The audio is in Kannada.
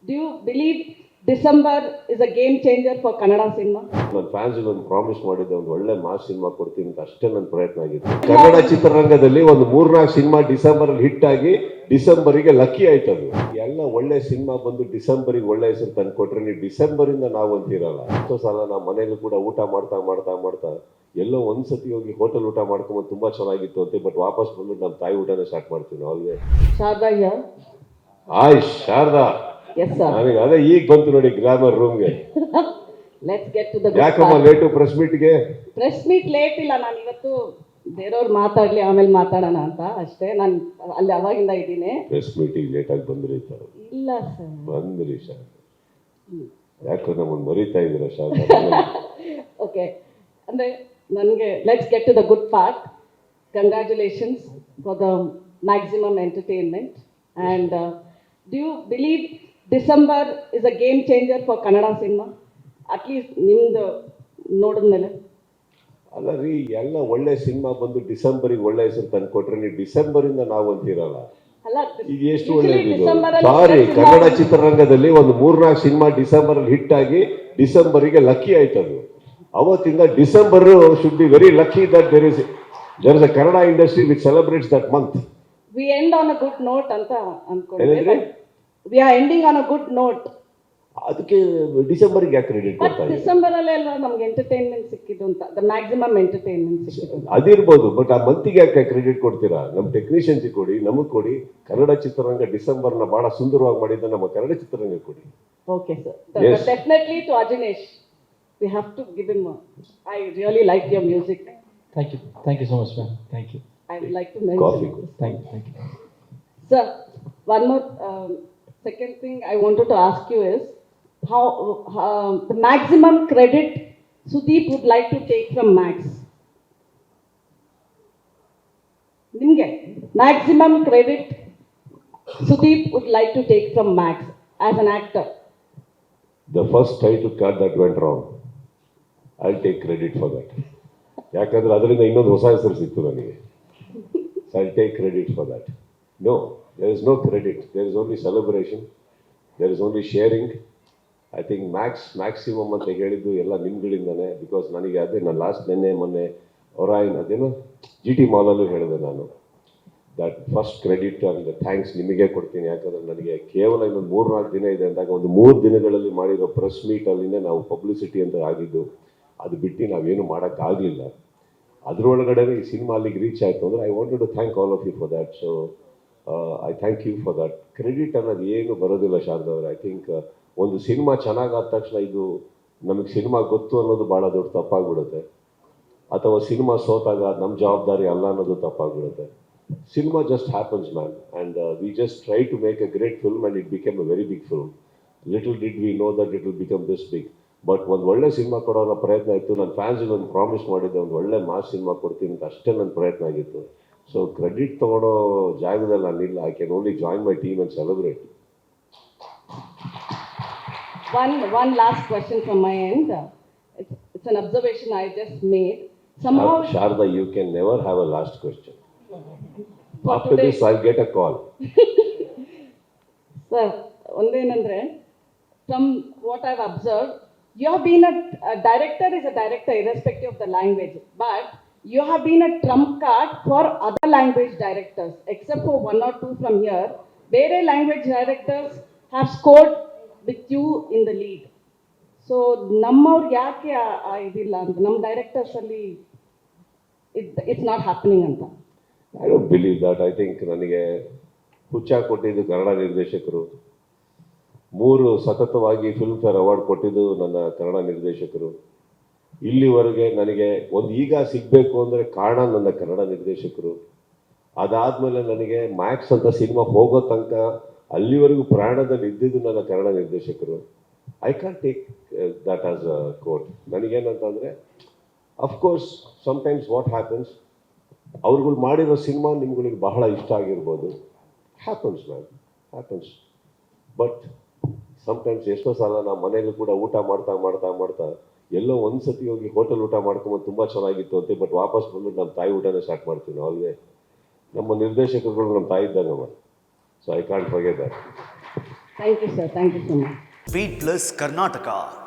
Do you believe December is a game changer for Kannada cinema? ನನ್ನ ಫ್ಯಾನ್ಸ್ಗೆ ಒಂದು ಪ್ರಾಮಿಸ್ ಮಾಡಿದ್ದೆ, ಒಂದು ಒಳ್ಳೆ ಮಾಸ್ ಸಿನಿಮಾ ಕೊಡ್ತೀನಿ ಅಂತ ಅಷ್ಟೇ ನನ್ನ ಪ್ರಯತ್ನ ಆಗಿತ್ತು. ಕನ್ನಡ ಚಿತ್ರರಂಗದಲ್ಲಿ ಒಂದು 3-4 ಸಿನಿಮಾ ಡಿಸೆಂಬರಲ್ಲಿ ಹಿಟ್ ಆಗಿ ಡಿಸೆಂಬರಿಗೆ ಲಕ್ಕಿ ಆಯ್ತು. ಅದು ಎಲ್ಲ ಒಳ್ಳೆ ಸಿನಿಮಾ ಬಂದು ಡಿಸೆಂಬರಿಗೆ ಒಳ್ಳೆ ಹೆಸರು ತಂದು ಕೊಟ್ರೆ ನೀವು ಡಿಸೆಂಬರಿಂದ ನಾವು ಅಂತಿರಲ್ಲ. ಎಷ್ಟೋ ಸಲ ನಾವು ಮನೇಲಿ ಕೂಡ ಊಟ ಮಾಡ್ತಾ ಮಾಡ್ತಾ ಮಾಡ್ತಾ ಎಲ್ಲೋ ಒಂದ್ಸತಿ ಹೋಗಿ ಹೋಟೆಲ್ ಊಟ ಮಾಡ್ಕೊಂಬಂದು ತುಂಬಾ ಚೆನ್ನಾಗಿತ್ತು ಅಂತ, ಬಟ್ ವಾಪಸ್ ಬಂದು ನಮ್ಮ ತಾಯಿ ಊಟನೇ ಸ್ಟಾರ್ಟ್ ಮಾಡ್ತೀವಿ ನಾವು. ಅಲ್ವೇ Sharda here. I Sharada, Yes, sir. ನನಗೆ ಅದೇ ಈಗ ಬಂತು ನೋಡಿ ಗ್ರಾಮರ್ ರೂಮ್ಗೆ. Let's get to the good ಯಾಕಮ್ಮ part. ಲೇಟು ಪ್ರೆಸ್ ಮೀಟ್ಗೆ? ಪ್ರೆಸ್ ಮೀಟ್ ಲೇಟ್ ಇಲ್ಲ, ನಾನು ಇವತ್ತು ಬೇರೆಯವ್ರು ಮಾತಾಡ್ಲಿ ಆಮೇಲೆ ಮಾತಾಡೋಣ ಅಂತ ಅಷ್ಟೇ. ನಾನು ಅಲ್ಲಿ ಅವಾಗಿಂದ ಇದ್ದೀನಿ. ಪ್ರೆಸ್ ಮೀಟಿಗೆ ಲೇಟಾಗಿ ಬಂದ್ರಿ ಸರ್? ಇಲ್ಲ ಸರ್, ಬಂದ್ರಿ ಸರ್. ಯಾಕೆ ನಮ್ಮನ್ನು ಮರೀತಾ ಇದ್ದೀರಾ ಸರ್? ಓಕೆ, ಅಂದರೆ ನನಗೆ let's get to the good part. Congratulations for the maximum entertainment. And do you believe December is a game changer for Kannada cinema? At least ನಿಮ್ದು ನೋಡಿದ್ಮೇಲೆ. ಅಲ್ಲ ರೀ, ಎಲ್ಲ ಒಳ್ಳೆ ಸಿನಿಮಾ ಬಂದು ಡಿಸೆಂಬರಿಗೆ ಒಳ್ಳೆ ಹೆಸರು ತಂದು ಕೊಟ್ರೆ ನೀವು ಡಿಸೆಂಬರಿಂದ ನಾವು ಅಂತಿರಲ್ಲ. ಅಲ್ಲ, ಈಗ ಎಷ್ಟು ಒಳ್ಳೇದು. ಡಿಸೆಂಬರಲ್ಲಿ ಸಾರಿ, ಕನ್ನಡ ಚಿತ್ರರಂಗದಲ್ಲಿ ಒಂದು 3-4 ಸಿನಿಮಾ ಡಿಸೆಂಬರಲ್ಲಿ ಹಿಟ್ ಆಗಿ ಡಿಸೆಂಬರಿಗೆ ಲಕ್ಕಿ ಆಯ್ತು. ಅದು ಅವತ್ತಿಂದ December should be very lucky that there is a Kannada industry which celebrates that month. We end on a good note ಅಂತ ಹೇಳಿದ್ರೆ ಅನ್ಕೊಂಡ್ರೆ we are ending on a good note. ಅದಕ್ಕೆ ಡಿಸೆಂಬರ್ಗೆ ಯಾಕೆ ಕ್ರೆಡಿಟ್ ಬಟ್ ಕೊಡ್ತಾ ಇದ್ದೀವಿ? ಡಿಸೆಂಬರ್ ಅಲ್ಲೇ ಅಲ್ವಾ ನಮ್ಗೆ ಎಂಟರ್ಟೈನ್ಮೆಂಟ್ ಸಿಕ್ಕಿದ್ದು ಅಂತ, ದ ಮ್ಯಾಕ್ಸಿಮಮ್ ಎಂಟರ್ಟೈನ್ಮೆಂಟ್ ಸಿಕ್ಕಿದ್ದು ಅಂತ. ಅದಿರ್ಬೋದು, ಬಟ್ ಆ ಮಂತಿಗೆ ಯಾಕೆ ಕ್ರೆಡಿಟ್ ಕೊಡ್ತೀರಾ? ನಮ್ಮ ಟೆಕ್ನಿಷಿಯನ್ಸ್ ಕೊಡಿ, ನಮಗೆ ಕೊಡಿ. ಕನ್ನಡ ಚಿತ್ರರಂಗ ಡಿಸೆಂಬರ್ನ ಬಹಳ ಸುಂದರವಾಗಿ ಮಾಡಿದ್ದ ನಮ್ಮ ಕನ್ನಡ ಚಿತ್ರರಂಗ ಕೊಡಿ. Okay sir, Yes. Definitely to Ajaneesh we have to give him. I really like your music. Thank you so much, ma'am. Thank you. I would like to Coffee. Mention. Thank you. Sir, one more second thing I wanted to ask you is how the maximum credit Sudeep would like to take from Max. Nimge maximum credit Sudeep would like to take from Max as an actor. The first title card that went wrong, I'll take credit for that. ಯಾಕಂದ್ರೆ ಅದರಿಂದ ಇನ್ನೊಂದು ಹೊಸ ಹೆಸರು ಸಿಕ್ತು ನನಗೆ. So I'll take credit for that. No, there is no credit. There is only celebration. There is only sharing. I think maximum ಅಂತ ಹೇಳಿದ್ದು ಎಲ್ಲ ನಿಮ್ಗಳಿಂದಾನೆ. ಬಿಕಾಸ್ ನನಗೆ ಅದೇ ನಾನು ಲಾಸ್ಟ್ ಮೊನ್ನೆ ಒರಾಯಿನ್ ಅದೇನು GT ಮಾಲಲ್ಲೂ ಹೇಳಿದೆ ನಾನು, that first credit and thanks ನಿಮಗೆ ಕೊಡ್ತೀನಿ. ಯಾಕಂದರೆ ನನಗೆ ಕೇವಲ ಇನ್ನೊಂದು 3-4 ದಿನ ಇದೆ ಅಂದಾಗ ಒಂದು 3 ದಿನಗಳಲ್ಲಿ ಮಾಡಿರೋ ಪ್ರೆಸ್ ಮೀಟಲ್ಲಿನೇ ನಾವು ಪಬ್ಲಿಸಿಟಿ ಅಂತ ಆಗಿದ್ದು. ಅದು ಬಿಟ್ಟು ನಾವೇನು ಮಾಡೋಕ್ಕಾಗಲಿಲ್ಲ. ಅದರೊಳಗಡೆ ಈ ಸಿನಿಮಾ ಅಲ್ಲಿಗೆ ರೀಚ್ ಆಯಿತು ಅಂದರೆ I wanted to thank all of you for that. So I thank you for that. Credit ಅನ್ನೋದು ಏನು ಬರೋದಿಲ್ಲ ಶಾರದವ್ರೆ. ಐ ಥಿಂಕ್ ಒಂದು ಸಿನಿಮಾ ಚೆನ್ನಾಗಾದ ತಕ್ಷಣ ಇದು ನಮಗೆ ಸಿನಿಮಾ ಗೊತ್ತು ಅನ್ನೋದು ಭಾಳ ದೊಡ್ಡ ತಪ್ಪಾಗ್ಬಿಡುತ್ತೆ, ಅಥವಾ ಸಿನಿಮಾ ಸೋತಾಗ ನಮ್ಮ ಜವಾಬ್ದಾರಿ ಅಲ್ಲ ಅನ್ನೋದು ತಪ್ಪಾಗ್ಬಿಡುತ್ತೆ. Cinema just happens man, and we just try to make a great film and it became a very big film. Little did we know that it will become this big. But ಒಂದು ಒಳ್ಳೆ ಸಿನಿಮಾ ಕೊಡೋಣ ಪ್ರಯತ್ನ ಇತ್ತು. ನನ್ನ ಫ್ಯಾನ್ಸ್ಗೆ ಒಂದು ಪ್ರಾಮಿಸ್ ಮಾಡಿದ್ದೆ, ಒಂದು ಒಳ್ಳೆ ಮಾಸ್ ಸಿನಿಮಾ ಕೊಡ್ತೀನಿ ಅಂತ ಅಷ್ಟೇ ನನ್ನ ಪ್ರಯತ್ನ ಆಗಿತ್ತು. ಸೊ ಕ್ರೆಡಿಟ್ ತೊಗೊಳೋ ಜಾಗದಲ್ಲಿ ನಾನಿಲ್ಲ. I can only join my team and celebrate. One last question from my end. It's an observation I just made. Somehow, Sharda, you can never have a last question. For After today- this, I'll get a call. sir, ಒಂದೇನಂದ್ರೆ from what I've observed, you have been a director is a director irrespective of the language, but you have been a trump card for other language directors, except for 1 or 2 from here. ಬೇರೆ language directors have scored with you in the lead. So ನಮ್ಮವ್ರಿಗೆ ಯಾಕೆ ಇದಿಲ್ಲ ಅಂತ, ನಮ್ಮ ಡೈರೆಕ್ಟರ್ಸ್ ಅಲ್ಲಿ ಇಟ್ಸ್ ನಾಟ್ ಹ್ಯಾಪನಿಂಗ್ ಅಂತ? I don't believe that. I think ನನಗೆ ಹುಚ್ಚ ಕೊಟ್ಟಿದ್ದು ಕನ್ನಡ ನಿರ್ದೇಶಕರು, 3 ಸತತವಾಗಿ ಫಿಲ್ಮ್ ಫೇರ್ ಅವಾರ್ಡ್ ಕೊಟ್ಟಿದ್ದು ನನ್ನ ಕನ್ನಡ ನಿರ್ದೇಶಕರು. ಇಲ್ಲಿವರೆಗೆ ನನಗೆ ಒಂದು ಈಗ ಸಿಗಬೇಕು ಅಂದರೆ ಕಾರಣ ನನ್ನ ಕನ್ನಡ ನಿರ್ದೇಶಕರು. ಅದಾದಮೇಲೆ ನನಗೆ ಮ್ಯಾಕ್ಸ್ ಅಂತ ಸಿನಿಮಾ ಹೋಗೋ ತನಕ ಅಲ್ಲಿವರೆಗೂ ಪ್ರಾಣದಲ್ಲಿ ಇದ್ದಿದ್ದು ನನ್ನ ಕನ್ನಡ ನಿರ್ದೇಶಕರು. I can take that as a quote. ನನಗೇನಂತಂದರೆ ಅಫ್ಕೋರ್ಸ್ ಸಮ್ಟೈಮ್ಸ್ ವಾಟ್ ಹ್ಯಾಪನ್ಸ್, ಅವ್ರುಗಳು ಮಾಡಿರೋ ಸಿನಿಮಾ ನಿಮ್ಗಳಿಗೆ ಬಹಳ ಇಷ್ಟ ಆಗಿರ್ಬೋದು. Happens ma'am, happens. But sometimes ಎಷ್ಟೋ ಸಲ ನಾವು ಮನೇಲಿ ಕೂಡ ಊಟ ಮಾಡ್ತಾ ಮಾಡ್ತಾ ಮಾಡ್ತಾ ಎಲ್ಲೋ ಒಂದ್ಸತಿ ಹೋಗಿ ಹೋಟೆಲ್ ಊಟ ಮಾಡ್ಕೊಂಬಂದು ತುಂಬ ಚೆನ್ನಾಗಿತ್ತು ಅಂತ, ಬಟ್ ವಾಪಸ್ ಬಂದ್ಬಿಟ್ಟು ನಮ್ಮ ತಾಯಿ ಊಟನೇ ಸ್ಟಾರ್ಟ್ ಮಾಡ್ತೀವಿ ನಾವು. ಅಲ್ವೇ ನಮ್ಮ ನಿರ್ದೇಶಕರುಗಳು ನಮ್ಮ ತಾಯಿ ಇದ್ದಂಗೆ ಮಾಡಿ. So I can't forget that. Thank you, sir. Thank you so much. Beat Plus Karnataka.